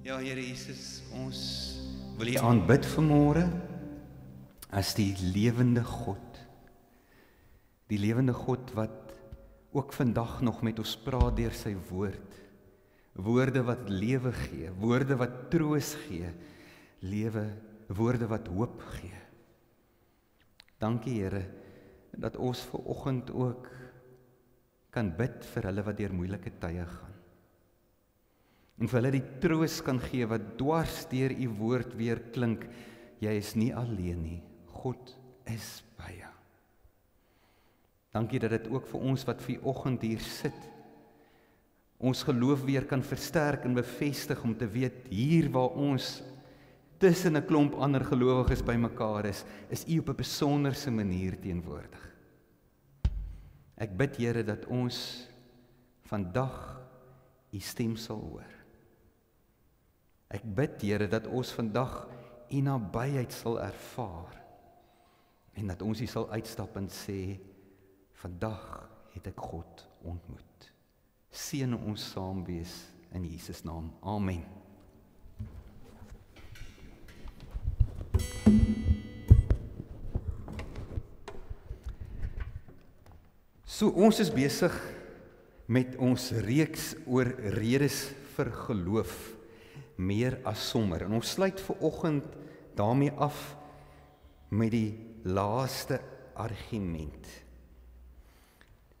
Ja, Here Jesus, ons wil U aanbid vanmôre as die lewende God. Die lewende God wat ook vandag nog met ons praat deur sy woord. Woorde wat lewe gee, woorde wat troos gee, woorde wat hoop gee. Dankie Here dat ons vanoggend ook kan bid vir hulle wat deur moeilike tye gaan. En vir hulle die troos kan gee wat dwars deur U woord weer klink. Jy is nie alleen nie. God is by jou. Dankie dat dit ook vir ons wat vanoggend hier sit, ons geloof weer kan versterk en bevestig om te weet, hier waar ons tussen 'n klomp ander gelowiges bymekaar is U op 'n besonderse manier teenwoordig. Ek bid Here dat ons vandag U stem sal hoor. Ek bid Here dat ons vandag U nabyheid sal ervaar en dat ons hier sal uitstap en sê, vandag het ek God ontmoet. Seën ons saam wees in Jesus naam. Amen. So ons is besig met ons reeks oor redes vir geloof, meer as sommer. En ons sluit vanoggend daarmee af met die laaste argument.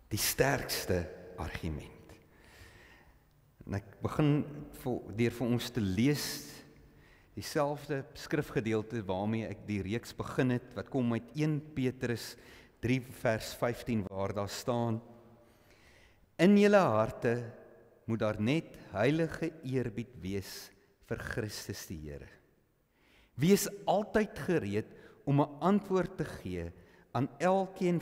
Die sterkste argument. En ek begin deur vir ons te lees dieselfde skrifgedeelte waarmee ek die reeks begin het, wat kom uit 1 Petrus 3 vers 15 waar daar staan: In julle harte moet daar net heilige eerbied wees vir Christus die Here. Wees altyd gereed om 'n antwoord te gee aan elkeen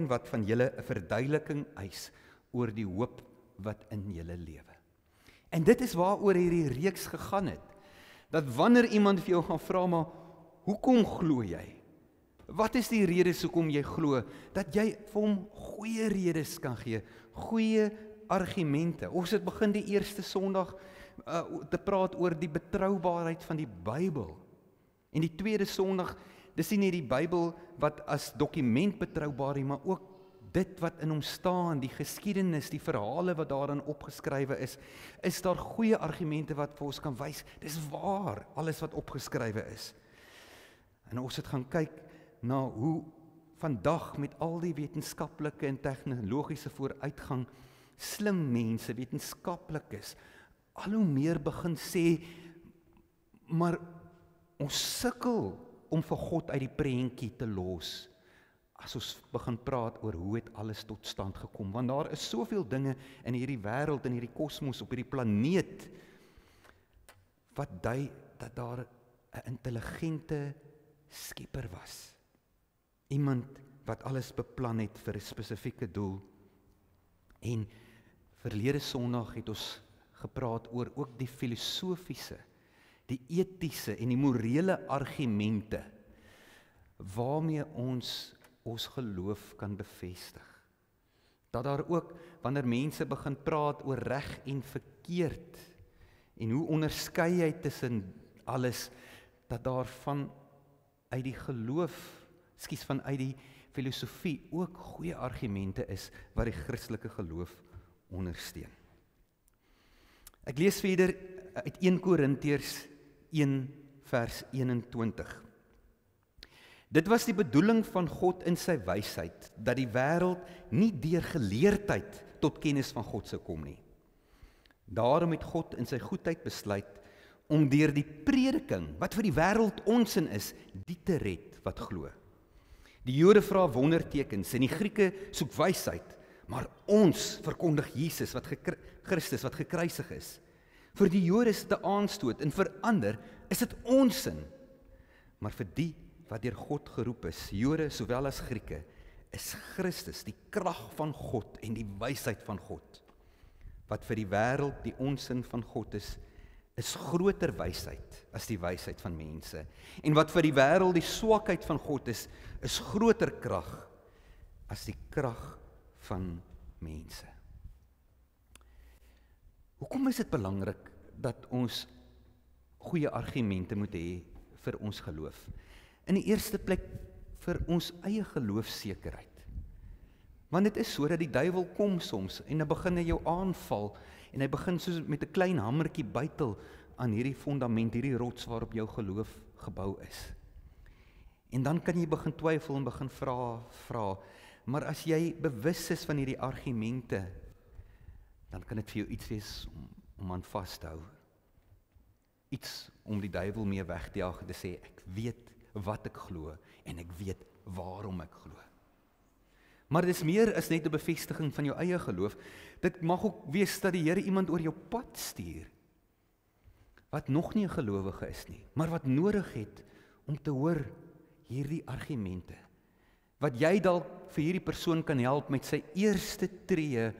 wat van julle 'n verduideliking eis oor die hoop wat in julle lewe. En dit is waaroor hierdie reeks gegaan het. Dat wanneer iemand vir jou gaan vra, maar hoekom glo jy? Wat is die redes hoekom jy glo? Dat jy vir hom goeie redes kan gee, goeie argumente. Ons het begin die eerste Sondag te praat oor die betroubaarheid van die Bybel. En die tweede Sondag, dis nie net die Bybel wat as dokument betroubaar is, maar ook dit wat in hom staan, die geskiedenis, die verhale wat daarin opgeskrywe is daar goeie argumente wat vir ons kan wys, dis waar, alles wat opgeskrywe is. En ons het gaan kyk na hoe vandag met al die wetenskaplike en tegnologiese vooruitgang, slim mense, wetenskaplikes, al hoe meer begin sê, maar ons sukkel om vir God uit die prentjie te los, as ons begin praat oor hoe het alles tot stand gekom, want daar is soveel dinge in hierdie wêreld, in hierdie kosmos, op hierdie planeet, wat dui dat daar 'n intelligente skepper was. Iemand wat alles beplan het vir 'n spesifieke doel. En verlede Sondag het ons gepraat oor ook die filosofiese, die etiese en die morele argumente waarmee ons geloof kan bevestig. Dat daar ook, wanneer mense begin praat oor reg en verkeerd en hoe onderskei jy tussen alles, dat daar uit die geloof, vanuit die filosofie ook goeie argumente is wat die Christelike geloof ondersteun. Ek lees verder uit 1 Korintiërs 1 vers 21. Dit was die bedoeling van God in sy wysheid, dat die wêreld nie deur geleerdheid tot kennis van God sou kom nie. Daarom het God in sy goedheid besluit om deur die prediking, wat vir die wêreld onsin is, die te red wat glo. Die Jode vra wondertekens en die Grieke soek wysheid, maar ons verkondig Jesus, Christus wat gekruisig is. Vir die Jode is dit 'n aanstoot en vir ander is dit onsin. Maar vir die wat deur God geroep is, Jode sowel as Grieke, is Christus die krag van God en die wysheid van God. Wat vir die wêreld die onsin van God is groter wysheid as die wysheid van mense. En wat vir die wêreld die swakheid van God is groter krag as die krag van mense. Hoekom is dit belangrik dat ons goeie argumente moet hê vir ons geloof. In die eerste plek vir ons eie geloofsekerheid. Want dit is so dat die duiwel kom soms en dan begin hy jou aanval en hy begin soos met 'n klein hamertjie bytel aan hierdie fondament, hierdie rots waarop jou geloof gebou is. En dan kan jy begin twyfel en begin vra, maar as jy bewus is van hierdie argumente, dan kan dit vir jou iets wees om aan vas te hou. Iets om die duiwel mee weg te jaag en te sê, ek weet wat ek glo en ek weet waarom ek glo. Maar dit is meer as net 'n bevestiging van jou eie geloof. Dit mag ook wees dat die Here iemand oor jou pad stuur, wat nog nie 'n gelowige is nie, maar wat nodig het om te hoor hierdie argumente, wat jy dalk vir hierdie persoon kan help met sy eerste tree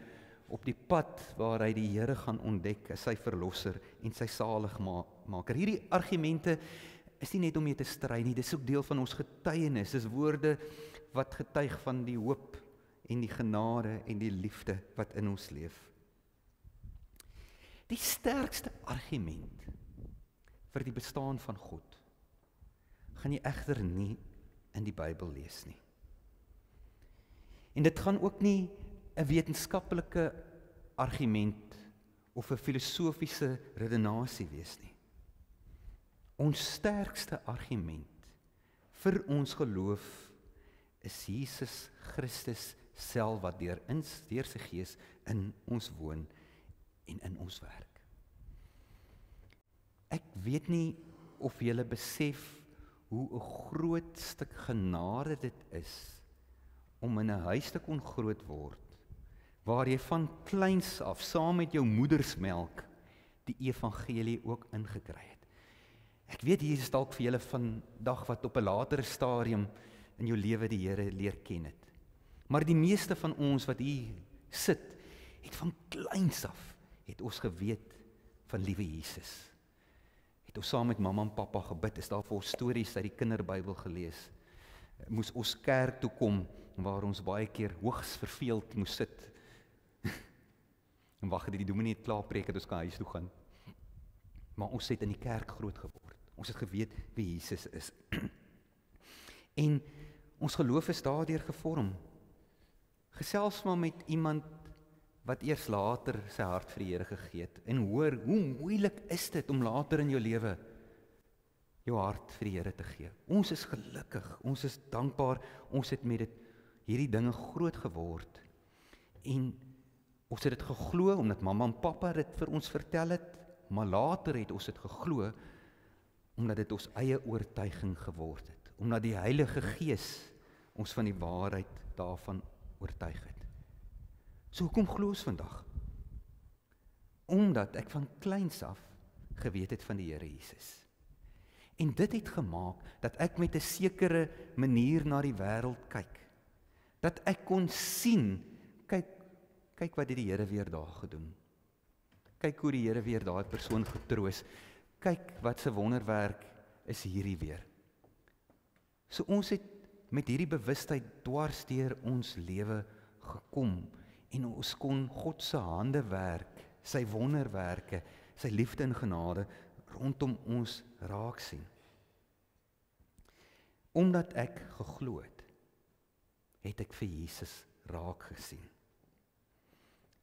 op die pad waar hy die Here gaan ontdek as sy verlosser en sy saligmaker. Hierdie argumente is nie net om mee te stry nie, dis ook deel van ons getuienis, dis woorde wat getuig van die hoop en die genade en die liefde wat in ons leef. Die sterkste argument vir die bestaan van God gaan jy egter nie in die Bybel lees nie. En dit gaan ook nie 'n wetenskaplike argument of 'n filosofiese redenasie wees nie. Ons sterkste argument vir ons geloof is Jesus Christus self wat deur sy Gees in ons woon en in ons werk. Ek weet nie of julle besef hoe 'n groot stuk genade dit is om in 'n huis te kon groot word waar jy van kleins af saam met jou moedersmelk die evangelie ook ingekry het. Ek weet hier is dalk vir julle vandag wat op 'n latere stadium in jou lewe die Here leer ken het. Maar die meeste van ons wat hier sit, het van kleins af het ons geweet van liewe Jesus. Het ons saam met mamma en pappa gebid, is daar vir ons stories uit die kinderbybel gelees. Moes ons kerk toe kom waar ons baie keer hoogs verveeld moes sit. En wag dat die dominee klaar preek het ons kan huis toe gaan. Maar ons het in die kerk groot geword. Ons het geweet wie Jesus is. En ons geloof is daardeur gevorm. Gesels maar met iemand wat eers later sy hart vir die Here gegee het en hoor hoe moeilik is dit om later in jou lewe jou hart vir die Here te gee. Ons is gelukkig, ons is dankbaar, ons het met hierdie dinge groot geword. En ons het dit geglo omdat mamma en pappa dit vir ons vertel het, maar later het ons dit geglo omdat dit ons eie oortuiging geword het, omdat die Heilige Gees ons van die waarheid daarvan oortuig het. So hoekom glo ons vandag? Omdat ek van kleins af geweet het van die Here Jesus. En dit het gemaak dat ek met 'n sekere manier na die wêreld kyk. Dat ek kon sien, kyk wat het die Here weer daar gedoen. Kyk hoe die Here weer daai persoon getroos. Kyk wat se wonderwerk is hierdie weer. So ons het met hierdie bewustheid dwars deur ons lewe gekom en ons kon God se hande werk, sy wonderwerke, sy liefde en genade rondom ons raak sien. Omdat ek geglo het ek vir Jesus raak gesien.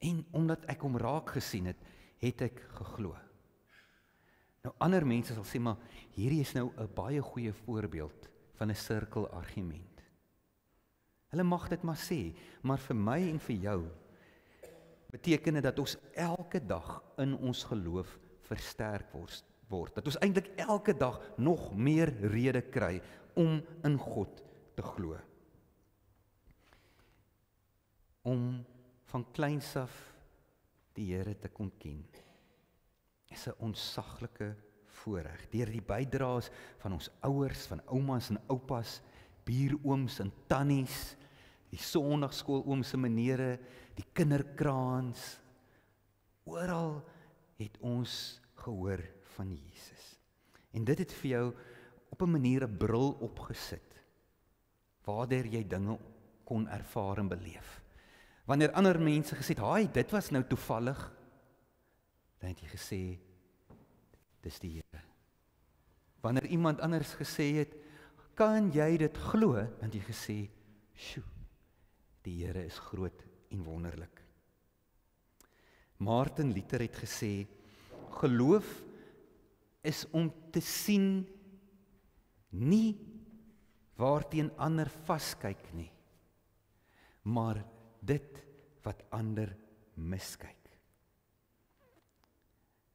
En omdat ek hom raak gesien het ek geglo. Nou ander mense sal sê, maar hierdie is nou 'n baie goeie voorbeeld van 'n sirkelargument. Hulle mag dit maar sê, maar vir my en vir jou beteken dit dat ons elke dag in ons geloof versterk word. Dat ons eintlik elke dag nog meer rede kry om in God te glo. Om van kleins af die Here te kon ken, is 'n ontsaglike voorreg. Deur die bydraes van ons ouers, van oumas en oupas, buurooms en tannies, die sonndagskoolooms en menere, die kinderkraans, oral het ons gehoor van Jesus. En dit het vir jou op 'n manier 'n bril opgesit, waardeur jy dinge kon ervaar en beleef. Wanneer ander mense gesê het, "Haai, dit was nou toevallig," dan het jy gesê, dis die Here. Wanneer iemand anders gesê het, kan jy dit glo, dan het jy gesê, sjoe, die Here is groot en wonderlik. Martin Luther het gesê, geloof is om te sien, nie waarteen ander vaskyk nie, maar dit wat ander miskyk.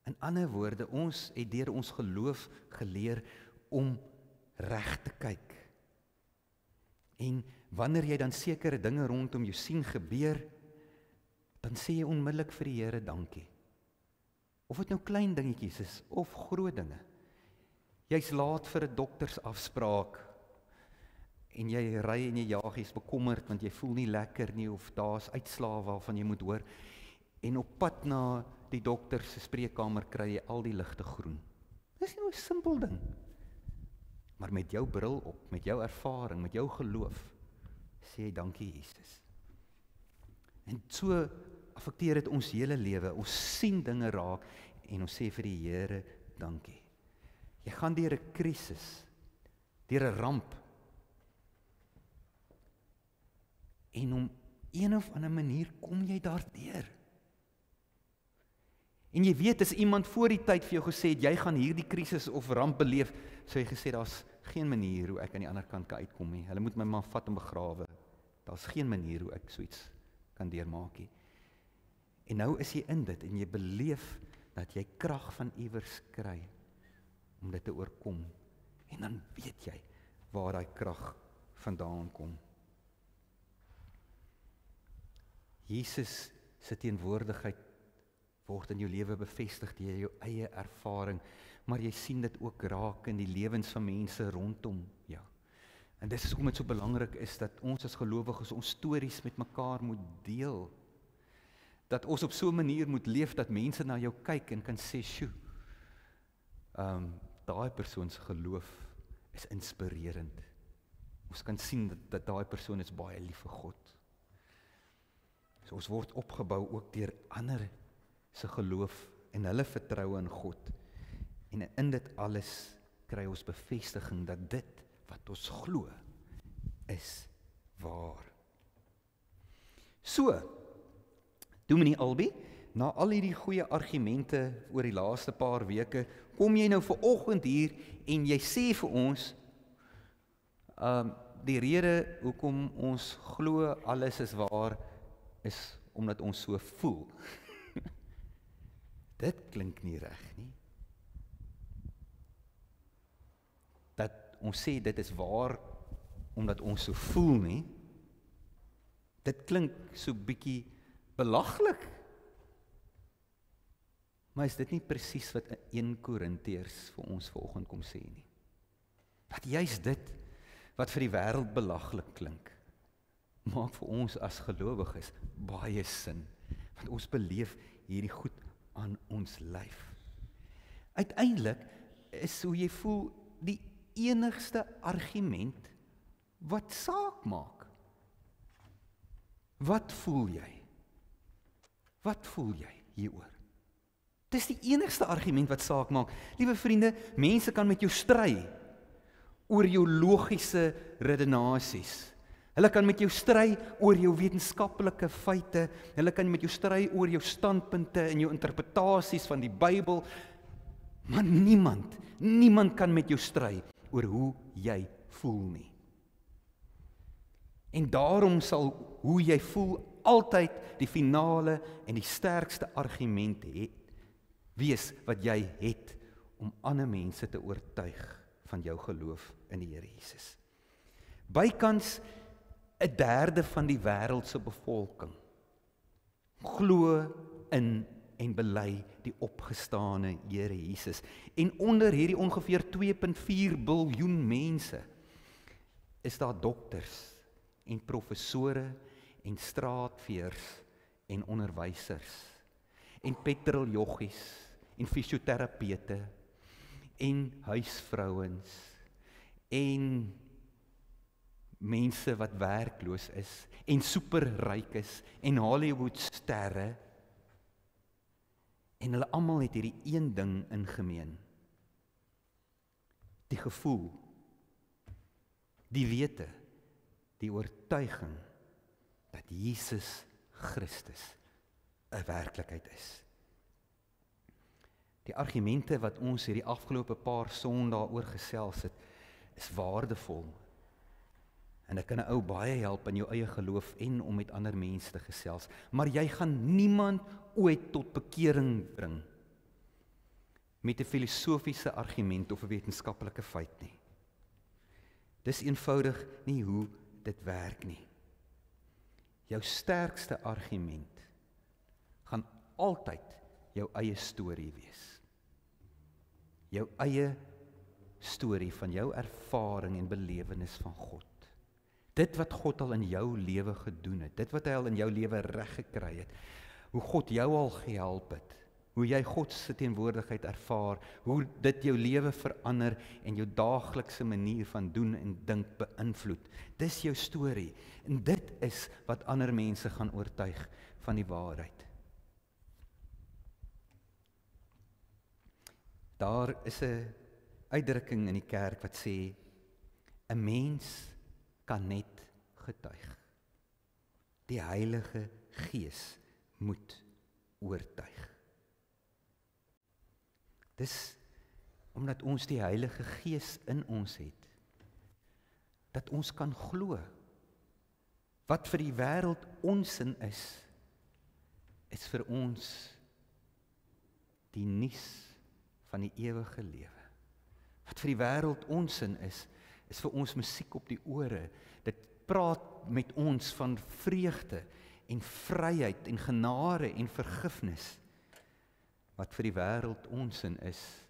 In ander woorde, ons het deur ons geloof geleer om reg te kyk. En wanneer jy dan sekere dinge rondom jou sien gebeur, dan sê jy onmiddellik vir die Here dankie. Of dit nou klein dingetjies is, of groot dinge. Jy's laat vir 'n doktersafspraak, en jy ry en jy jaag, jy's bekommerd, want jy voel nie lekker nie, of daar's uitslae waarvan jy moet hoor, en op pad na die dokter se spreekkamer kry jy al die ligte groen. Dis nie 'n simpel ding. Maar met jou bril op, met jou ervaring, met jou geloof, sê jy dankie Jesus. En so affekteer dit ons hele lewe. Ons sien dinge raak en ons sê vir die Here dankie. Jy gaan deur 'n krisis, deur 'n ramp. En om een of ander manier kom jy daardeur. En jy weet, as iemand voor die tyd vir jou gesê het, jy gaan hierdie krisis of ramp beleef, sou jy gesê, daar's geen manier hoe ek aan die ander kant kan uitkom nie. Hulle moet my maar vat en begrawe. Daar's geen manier hoe ek so iets kan deurmaak nie. En nou is jy in dit, en jy beleef dat jy krag van iewers kry, om dit te oorkom. En dan weet jy, waar daai krag vandaan kom. Jesus se teenwoordigheid word in jou lewe bevestig deur jou eie ervaring, maar jy sien dit ook raak in die lewens van mense rondom jou. En dis hoekom dit so belangrik is dat ons as gelowiges ons stories met mekaar moet deel. Dat ons op so 'n manier moet leef dat mense na jou kyk en kan sê, "Sjoe, daai persoon se geloof is inspirerend." Ons kan sien dat daai persoon is baie lief vir God. So ons word opgebou ook deur ander se geloof en hulle vertroue in God. En in dit alles kry ons bevestiging dat dit wat ons glo is waar. So, Dominee Albi, na al hierdie goeie argumente oor die laaste paar weke, kom jy nou vanoggend hier en jy sê vir ons, die rede hoekom ons glo alles is waar, is omdat ons so voel. Dit klink nie reg nie. Dat ons sê dit is waar omdat ons so voel nie. Dit klink so bietjie belaglik. Maar is dit nie presies wat 1 Korintiërs vir ons vanoggend kom sê nie? Dat juist dit wat vir die wêreld belaglik klink, maak vir ons as gelowiges baie sin, want ons beleef hierdie goed aan ons lyf. Uiteindelik is hoe jy voel die enigste argument wat saak maak. Wat voel jy? Wat voel jy hieroor? Dis die enigste argument wat saak maak. Liewe vriende, mense kan met jou stry oor jou logiese redenasies. Hulle kan met jou stry oor jou wetenskaplike feite, hulle kan met jou stry oor jou standpunte en jou interpretasies van die Bybel, maar niemand kan met jou stry oor hoe jy voel nie. En daarom sal hoe jy voel altyd die finale en die sterkste argument wees wat jy het om ander mense te oortuig van jou geloof in die Here Jesus. Bykans 1/3 van die wêreld se bevolking glo in en bely die opgestane Here Jesus. En onder hierdie ongeveer 2,4 biljoen mense is daar dokters en professore en straatveers en onderwysers en petroljoggies en fisioterapeute en huisvrouens en mense wat werkloos is en superryk is en Hollywoodsterre, en hulle almal het hierdie een ding in gemeen. die gevoel, die wete, die oortuiging dat Jesus Christus 'n werklikheid is. Die argumente wat ons hierdie afgelope paar Sondae oor gesels het, is waardevol. En dit kan 'n ou baie help in jou eie geloof en om met ander mense te gesels. Maar jy gaan niemand ooit tot bekering bring met 'n filosofiese argument of 'n wetenskaplike feit nie. Dis eenvoudig nie hoe dit werk nie. Jou sterkste argument gaan altyd jou eie storie wees. Jou eie storie van jou ervaring en belewenis van God. Dit wat God al in jou lewe gedoen het, dit wat hy al in jou lewe reg gekry het, hoe God jou al gehelp het, hoe jy God se teenwoordigheid ervaar, hoe dit jou lewe verander en jou daaglikse manier van doen en dink beïnvloed. Dis jou storie en dit is wat ander mense gaan oortuig van die waarheid. Daar is 'n uitdrukking in die kerk wat sê 'n mens kan net getuig. Die Heilige Gees moet oortuig. Dis omdat ons die Heilige Gees in ons het, dat ons kan glo. Wat vir die wêreld onsin is vir ons die nuus van die ewige lewe. Wat vir die wêreld onsin is vir ons musiek op die ore. Dit praat met ons van vreugde en vryheid en genade en vergifnis. Wat vir die wêreld onsin is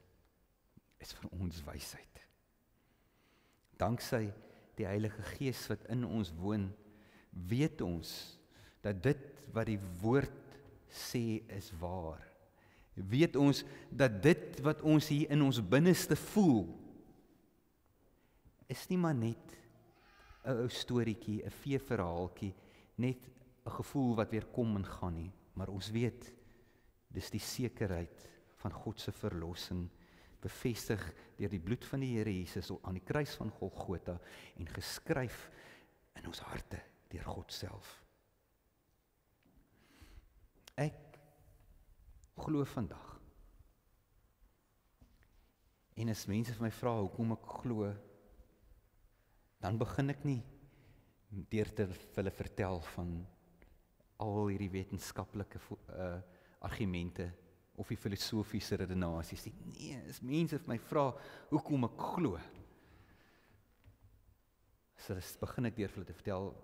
vir ons wysheid. Danksy die Heilige Gees wat in ons woon, weet ons dat dit wat die woord sê is waar. Weet ons dat dit wat ons hier in ons binneste voel, is nie maar net 'n ou storieetjie, 'n feeverhaaltjie, net 'n gevoel wat weer kom en gaan nie, maar ons weet, dis die sekerheid van God se verlossing, bevestig deur die bloed van die Here Jesus aan die kruis van Golgotha en geskryf in ons harte deur God self. Ek glo vandag. En as mense vir my vra hoekom ek glo, dan begin ek nie deur te hulle vertel van al hierdie wetenskaplike argumente of die filosofiese redenasies nie. Nee, as mense vir my vra hoekom ek glo, so begin ek deur vir hulle te vertel,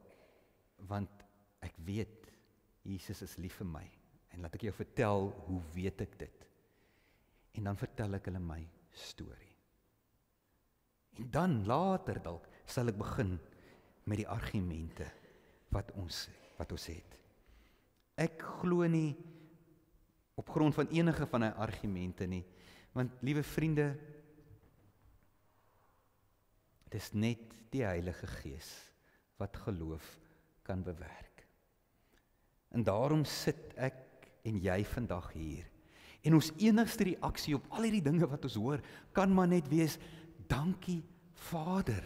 want ek weet Jesus is lief vir my. En laat ek jou vertel, hoe weet ek dit? En dan vertel ek hulle my storie. En dan later dalk sal ek begin met die argumente wat ons het. Ek glo nie op grond van enige van die argumente nie, want liewe vriende, dit is net die Heilige Gees wat geloof kan bewerk. En daarom sit ek en jy vandag hier. En ons enigste reaksie op al hierdie dinge wat ons hoor, kan maar net wees, dankie Vader,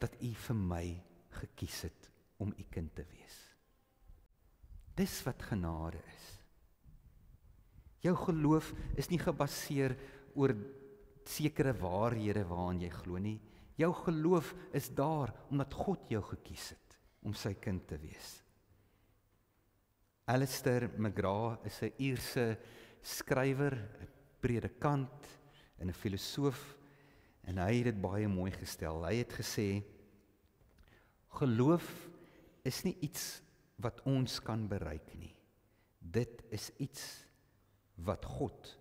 dat U vir my gekies het om U kind te wees. Dis wat genade is. Jou geloof is nie gebaseer oor sekere waarhede waaraan jy glo nie. Jou geloof is daar omdat God jou gekies het om sy kind te wees. Alistair McGrath is 'n Ierse skrywer, 'n predikant en 'n filosoof, en hy het dit baie mooi gestel. Hy het gesê, geloof is nie iets wat ons kan bereik nie. Dit is iets wat God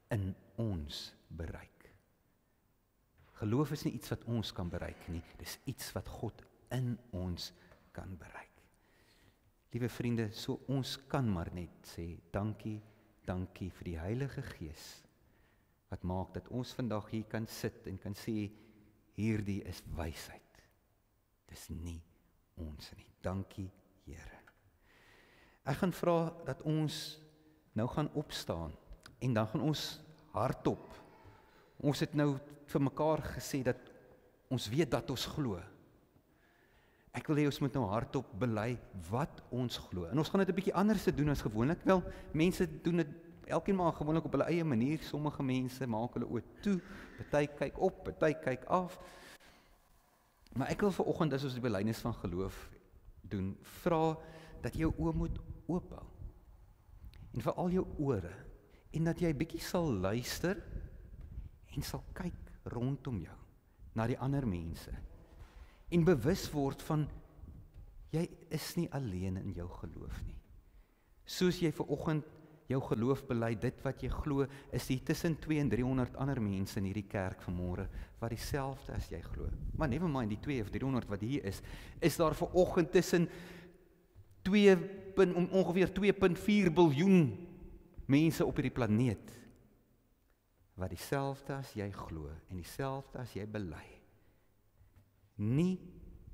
in ons bereik. Geloof is nie iets wat ons kan bereik nie, dis iets wat God in ons kan bereik. Liewe vriende, so ons kan maar net sê, dankie vir die Heilige Gees, wat maak dat ons vandag hier kan sit en kan sê, hierdie is wysheid. Dis nie ons nie. Dankie, Here. Ek gaan vra dat ons nou gaan opstaan, en dan gaan ons hardop Ons het nou vir mekaar gesê dat ons weet dat ons glo. Ek wil hê ons moet nou hardop bely wat ons glo. En ons gaan dit 'n bietjie anders te doen as gewoonlik. Wel, mense doen dit elkeen maar gewoonlik op hulle eie manier. Sommige mense maak hulle oë toe, party kyk op, party kyk af. Maar ek wil vanoggend as ons die belydenis van geloof doen, vra dat jy jou oë moet oophou. En veral jou ore, en dat jy 'n bietjie sal luister en sal kyk rondom jou na die ander mense. En bewus word van jy is nie alleen in jou geloof nie. Soos jy vanoggend jou geloof bely, dit wat jy glo, is die tussen 200 en 300 ander mense in hierdie kerk vanmôre wat dieselfde as jy glo. Maar never mind die 200 of 300 wat hier is daar vanoggend tussen ongeveer 2,4 biljoen mense op hierdie planeet wat dieselfde as jy glo en dieselfde as jy bely. Nie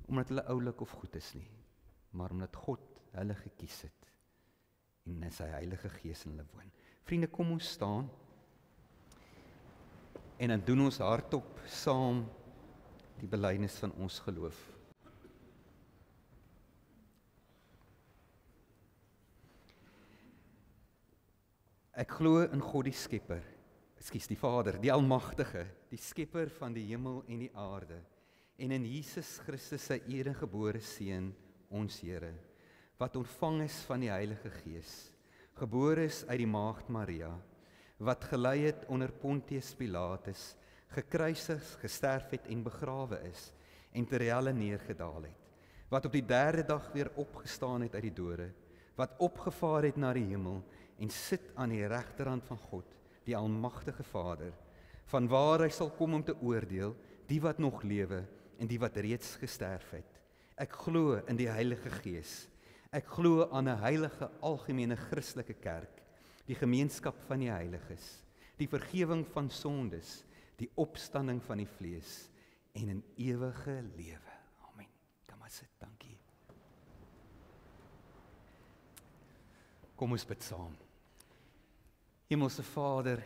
omdat hulle oulik of goed is nie, maar omdat God hulle gekies het en in sy Heilige Gees in hulle woon. Vriende, kom ons staan en dan doen ons hardop saam die belydenis van ons geloof. Ek glo in God die Skepper, die Vader, die Almagtige, die Skepper van die hemel en die aarde, en in Jesus Christus sy eniggebore Seun, ons Here, wat ontvang is van die Heilige Gees, gebore is uit die Maagd Maria, wat gelei het onder Pontius Pilatus, gekruisig, gesterf het en begrawe is, en ter helle neergedaal het, wat op die 3de dag weer opgestaan het uit die dode, wat opgevaar het na die hemel, en sit aan die regterhand van God, die Almagtige Vader, vanwaar hy sal kom om te oordeel, die wat nog lewe, en die wat reeds gesterf het. Ek glo in die Heilige Gees. Ek glo aan 'n heilige algemene Christelike kerk, die gemeenskap van die heiliges, die vergifnis van sondes, die opstanding van die vlees en 'n ewige lewe. Amen. Kom maar sit, dankie. Kom ons bid saam. Hemelse Vader,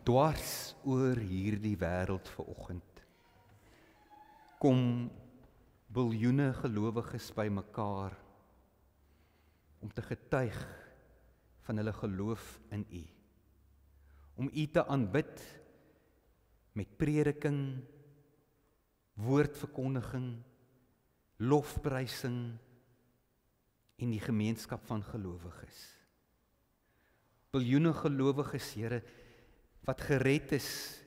dwars oor hierdie wêreld vanoggend, kom biljoene gelowiges bymekaar om te getuig van hulle geloof in U, om U te aanbid met prediking, woordverkondiging, lofprysing en die gemeenskap van gelowiges. Biljoene gelowiges, Here, wat gered is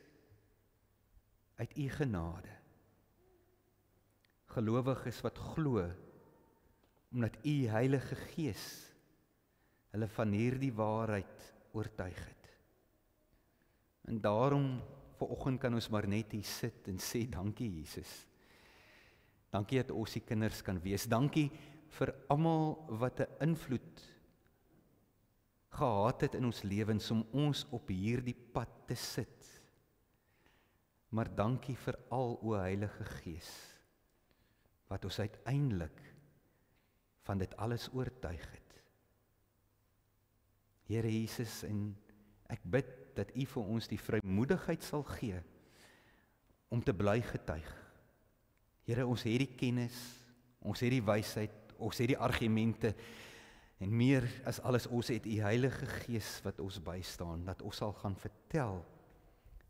uit U genade. Gelowiges wat glo, omdat U Heilige Gees hulle van hierdie waarheid oortuig het. En daarom, vanoggend kan ons maar net hier sit en sê, dankie Jesus. Dankie dat ons die kinders kan wees. Dankie vir almal wat 'n invloed gehad het in ons lewens om ons op hierdie pad te sit. Maar dankie vir al o Heilige Gees, wat ons uiteindelik van dit alles oortuig het. Here Jesus, en ek bid dat U vir ons die vrymoedigheid sal gee om te bly getuig. Here, ons het die kennis, ons het die wysheid, ons het die argumente, en meer as alles, ons het U Heilige Gees wat ons bystaan, dat ons sal gaan vertel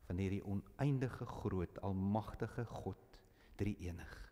van hierdie oneindige groot, almagtige God, drie enig.